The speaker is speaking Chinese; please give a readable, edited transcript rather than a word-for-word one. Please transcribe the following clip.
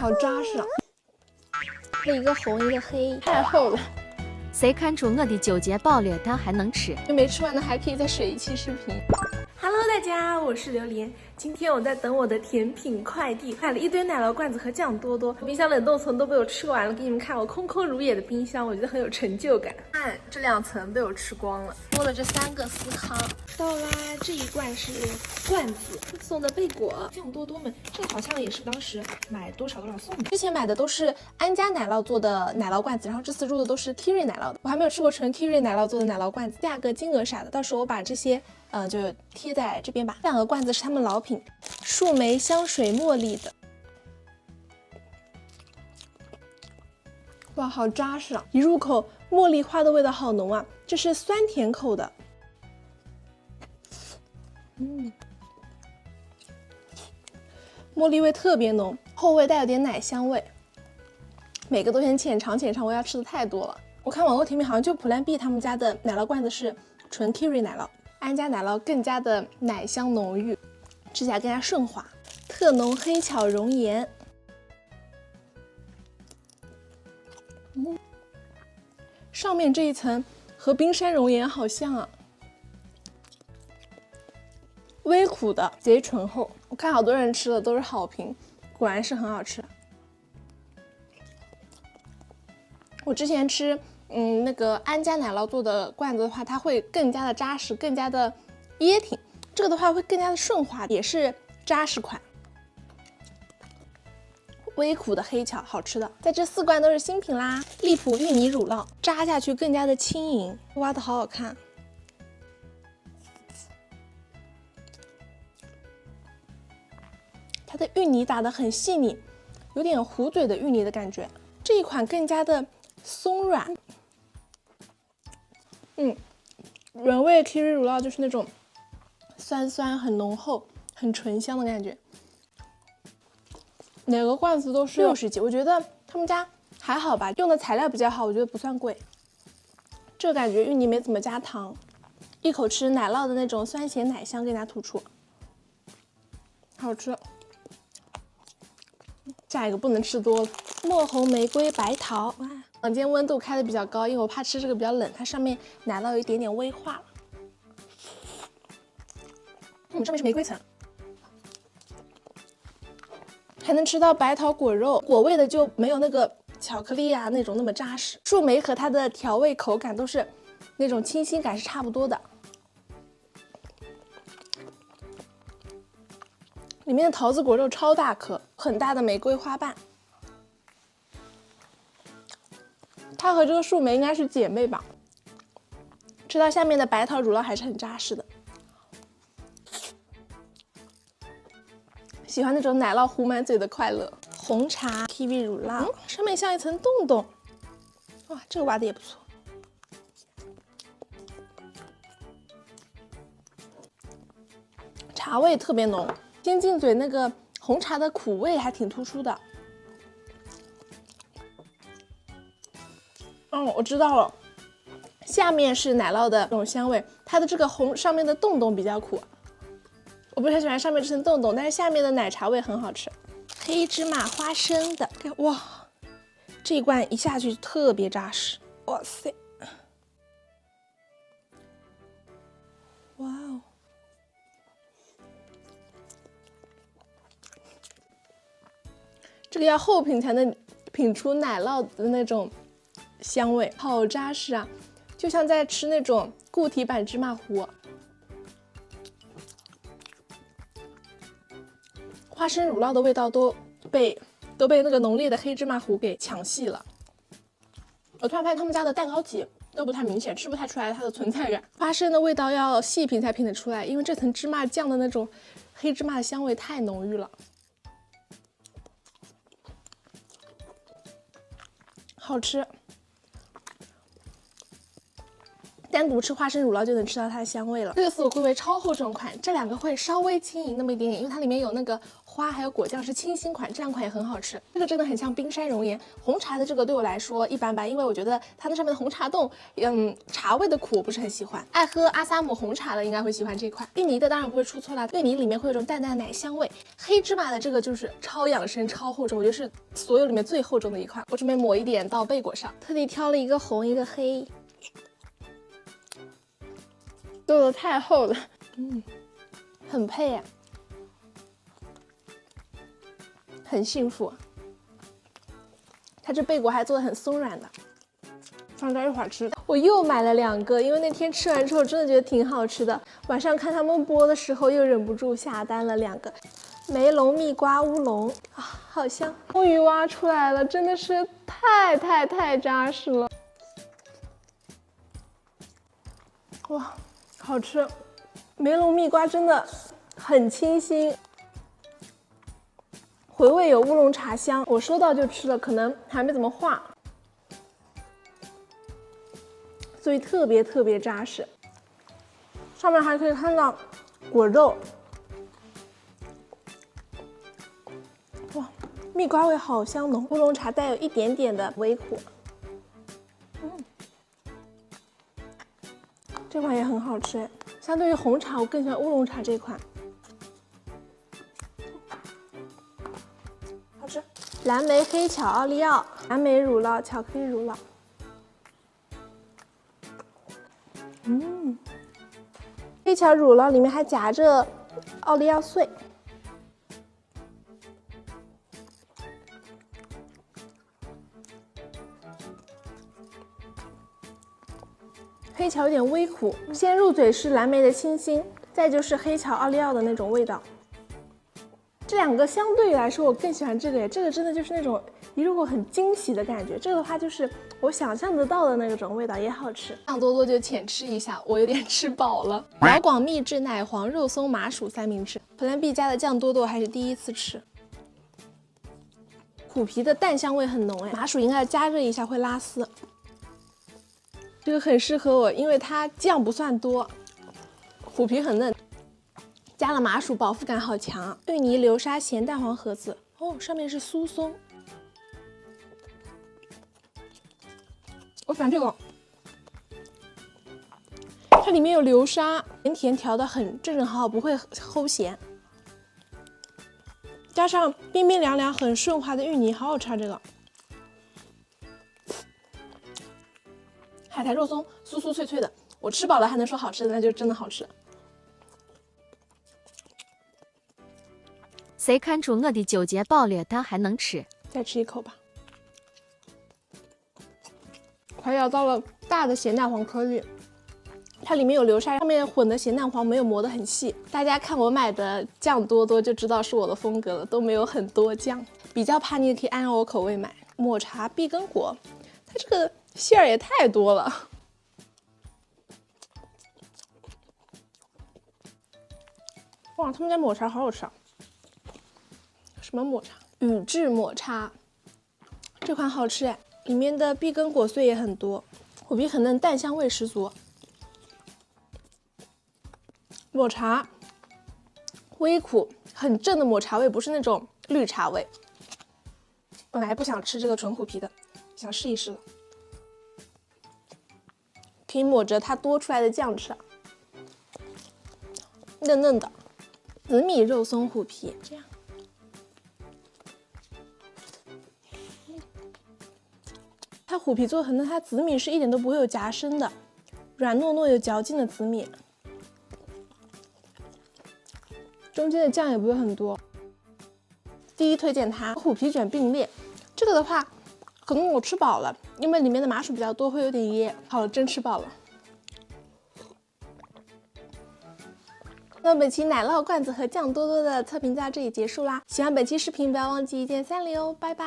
好扎实啊！一个红一个黑，太厚了。谁看出我的纠结爆了，但还能吃？没吃完的还可以再水一期视频。Hello， 大家，我是榴莲。今天我在等我的甜品快递，买了一堆奶酪罐子和酱多多，冰箱冷冻层都被我吃完了。给你们看我空空如也的冰箱，我觉得很有成就感。看这2层被我吃光了，多了这3个司康。到啦，这一罐是罐子送的贝果酱多多们，这个好像也是当时买多少送的。之前买的都是安佳奶酪做的奶酪罐子，然后这次入的都是 Kiri 奶酪的。我还没有吃过纯 Kiri 奶酪做的奶酪罐子，价格金额啥的，到时候我把这些就贴在这边吧。2个罐子是他们老品，树莓香水茉莉的。哇，好扎实啊！一入口，茉莉花的味道好浓啊，这是酸甜口的。茉莉味特别浓，后味带有点奶香味。每个都先浅尝，我要吃的太多了。我看网络甜品好像就普兰 B 他们家的奶酪罐子是纯 Kiri 奶酪，安佳奶酪更加的奶香浓郁，指甲更加顺滑，特浓黑巧熔岩。上面这一层和冰山熔岩好像啊，微苦的，贼醇厚。我看好多人吃的都是好评，果然是很好吃。我之前吃那个安佳奶酪做的罐子的话，它会更加的扎实，更加的噎挺。这个的话会更加的顺滑，也是扎实款。微苦的黑巧，好吃的。在这4罐都是新品啦。利普芋泥乳酪，扎下去更加的轻盈，挖的好好看。它的芋泥打得很细腻，有点糊嘴的芋泥的感觉。这一款更加的松软。原味 Kiri 乳酪就是那种酸很浓厚、很醇香的感觉。哪个罐子都是60几，我觉得他们家还好吧，用的材料比较好，我觉得不算贵。这感觉芋泥没怎么加糖，一口吃奶酪的那种酸咸奶香更加突出，好吃。下一个不能吃多了，墨红玫瑰白桃。哇，房间温度开的比较高，因为我怕吃这个比较冷，它上面奶酪有一点点微化了。上面是玫瑰层。还能吃到白桃果肉，果味的就没有那个巧克力啊那种那么扎实。树莓和它的调味口感都是那种清新感是差不多的。里面的桃子果肉超大颗，很大的玫瑰花瓣。它和这个树莓应该是姐妹吧。吃到下面的白桃乳酪还是很扎实的。喜欢那种奶酪糊满嘴的快乐。红茶 kiwi 乳酪，上面像一层洞洞，哇，这个挖的也不错。茶味特别浓，先进嘴那个红茶的苦味还挺突出的。我知道了，下面是奶酪的这种香味，它的这个红上面的洞洞比较苦。我不是很喜欢上面这层洞洞，但是下面的奶茶味很好吃。黑芝麻花生的，哇，这一罐一下去特别扎实，哇塞，哇哦，这个要后品才能品出奶酪的那种香味，好扎实啊，就像在吃那种固体版芝麻糊。花生乳酪的味道都被那个浓烈的黑芝麻糊给抢戏了。我突然发现他们家的蛋糕体都不太明显，吃不太出来它的存在感。花生的味道要细品才品得出来，因为这层芝麻酱的那种黑芝麻的香味太浓郁了，好吃。单独吃花生乳酪就能吃到它的香味了。这个是我归为超厚重款，这2个会稍微轻盈那么一点点，因为它里面有那个花还有果酱是清新款，这两款也很好吃。这个真的很像冰山熔岩。红茶的这个对我来说一般般，因为我觉得它那上面的红茶冻，茶味的苦我不是很喜欢。爱喝阿萨姆红茶的应该会喜欢这款。芋泥的当然不会出错啦，芋泥里面会有种淡淡的奶香味。黑芝麻的这个就是超养生、超厚重，我觉得是所有里面最厚重的一款。我准备抹一点到贝果上，特地挑了一个红一个黑，做的太厚了，很配呀，很幸福。它这贝果还做的很松软的，放在一会儿吃。我又买了2个，因为那天吃完之后真的觉得挺好吃的。晚上看他们播的时候又忍不住下单了2个。梅龙蜜瓜乌龙啊，好香！终于挖出来了，真的是太扎实了。哇，好吃！梅龙蜜瓜真的很清新，回味有乌龙茶香。我收到就吃了，可能还没怎么化，所以特别扎实。上面还可以看到果肉。哇，蜜瓜味好香浓，乌龙茶带有一点点的微苦。这款也很好吃，相对于红茶，我更喜欢乌龙茶这款。好吃。蓝莓黑巧奥利奥，蓝莓乳酪，巧克力乳酪。黑巧乳酪里面还夹着奥利奥碎。黑巧有点微苦，先入嘴是蓝莓的清新，再就是黑巧奥利奥的那种味道。这2个相对来说，我更喜欢这个，这个真的就是那种一入口很惊喜的感觉。这个的话就是我想象得到的那种味道，也好吃。酱多多就浅吃一下，我有点吃饱了。老广秘制奶黄肉松麻薯三明治，Plan B 家的酱多多还是第一次吃。虎皮的蛋香味很浓麻薯应该加热一下会拉丝。这个很适合我，因为它酱不算多，虎皮很嫩，加了麻薯饱腹感好强。芋泥流沙咸蛋黄盒子，哦，上面是酥松。我喜欢这个，它里面有流沙，甜调的很正好，不会齁咸。加上冰冰凉凉很顺滑的芋泥，好好吃啊！这个海苔肉松酥酥脆脆的，我吃饱了还能说好吃的，那就真的好吃。谁看出我的纠结爆裂，它还能吃？再吃一口吧。快咬到了大的咸蛋黄颗粒，它里面有流沙，上面混的咸蛋黄没有磨得很细。大家看我买的酱多多就知道是我的风格了，都没有很多酱。比较怕你也可以按照我口味买。抹茶碧根果，它这个馅儿也太多了。哇，他们家抹茶好好吃啊！什么抹茶？宇治抹茶，这款好吃哎，里面的碧根果碎也很多，虎皮很嫩，蛋香味十足。抹茶微苦，很正的抹茶味，不是那种绿茶味。本来不想吃这个纯虎皮的，想试一试了。可以抹着它多出来的酱吃，嫩嫩的。紫米肉松虎皮，这样。它虎皮做的很嫩，它紫米是一点都不会有夹生的，软糯糯有嚼劲的紫米。中间的酱也不会很多。第一推荐它虎皮卷并列，这个的话，可能我吃饱了，因为里面的麻薯比较多，会有点噎。好了，真吃饱了。那本期奶酪罐子和酱多多的测评到这里结束啦。喜欢本期视频，不要忘记1键3连哦，拜拜。